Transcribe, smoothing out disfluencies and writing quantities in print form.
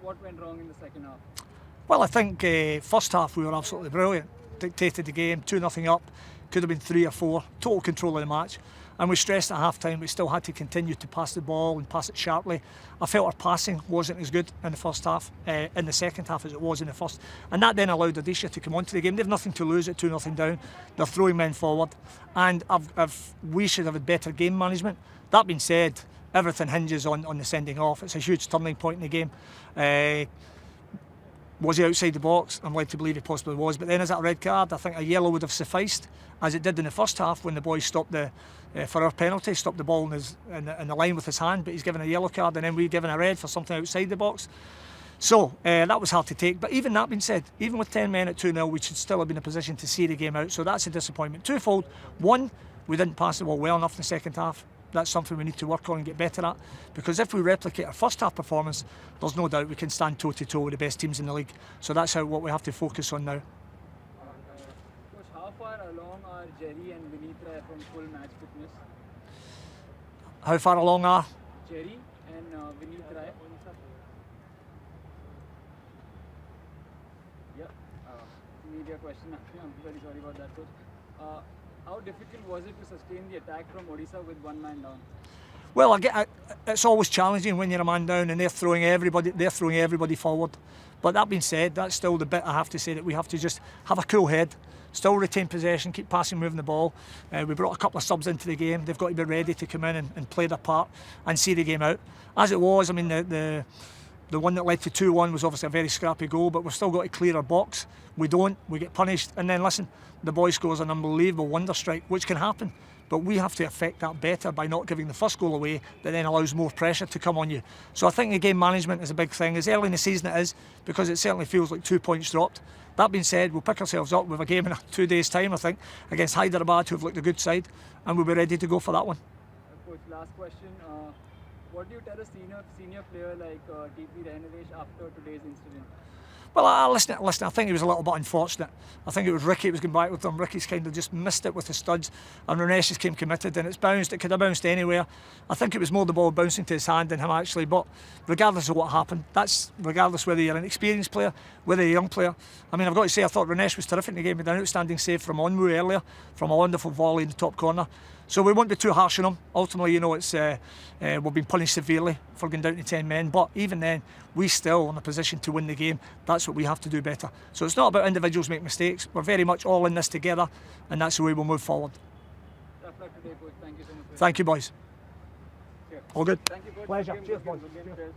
what went wrong in the second half? Well, I think first half we were absolutely brilliant. Dictated the game, 2-0 up, could have been 3 or 4, total control of the match. And we stressed at half time we still had to continue to pass the ball and pass it sharply. I felt our passing wasn't as good in the first half, in the second half as it was in the first. And that then allowed Odisha to come onto the game. They've nothing to lose at 2-0 down. They're throwing men forward. And we should have had better game management. That being said, everything hinges on the sending off. It's a huge turning point in the game. Was he outside the box? I'm led to believe he possibly was. But then is that a red card? I think a yellow would have sufficed, as it did in the first half when the boys stopped for our penalty, stopped the ball in the line with his hand, but he's given a yellow card and then we've given a red for something outside the box. So that was hard to take. But even that being said, even with 10 men at 2-0, we should still have been in a position to see the game out. So that's a disappointment. Twofold. One, we didn't pass the ball well enough in the second half. That's something we need to work on and get better at, because if we replicate our first half performance, there's no doubt we can stand toe to toe with the best teams in the league. So that's what we have to focus on now. Coach, how far along are Jerry and Vinitra from full match fitness? How far along are Jerry and Vinitra? Yeah, media question. I'm very sorry about that, coach. How difficult was it to sustain the attack from Odisha with one man down? Well, it's always challenging when you're a man down and they're throwing everybody forward. But that being said, that's still the bit I have to say, that we have to just have a cool head, still retain possession, keep passing, moving the ball. We brought a couple of subs into the game. They've got to be ready to come in and play their part and see the game out. As it was, I mean, the one that led to 2-1 was obviously a very scrappy goal, but we've still got to clear our box. We don't, we get punished, and then listen, the boy scores an unbelievable wonder strike, which can happen, but we have to affect that better by not giving the first goal away, that then allows more pressure to come on you. So I think the game management is a big thing. As early in the season it is, because it certainly feels like 2 points dropped. That being said, we'll pick ourselves up with a game in 2 days' time, I think, against Hyderabad, who've looked a good side, and we'll be ready to go for that one. Coach, last question. What do you tell a senior player like TP Rehnadesh after today's incident? Well, listen, I think he was a little bit unfortunate. I think it was Ricky who was going back with him. Ricky's kind of just missed it with the studs, and Ranesh just came committed, and it's bounced. It could have bounced anywhere. I think it was more the ball bouncing to his hand than him actually, but regardless of what happened, that's regardless whether you're an experienced player, whether you're a young player. I mean, I've got to say, I thought Ranesh was terrific in the game. He had an outstanding save from Onwu earlier, from a wonderful volley in the top corner. So we won't be too harsh on him. Ultimately, you know, it's we've been punished severely for going down to 10 men. But even then, we still in a position to win the game. That's what we have to do better. So it's not about individuals making mistakes. We're very much all in this together, and that's the way we'll move forward. Tough luck today, coach. Thank you so much. Thank you, boys. Cheers. All good. Thank you, coach. Pleasure. Good game, Cheers, good boys. game, good game. Cheers. Cheers.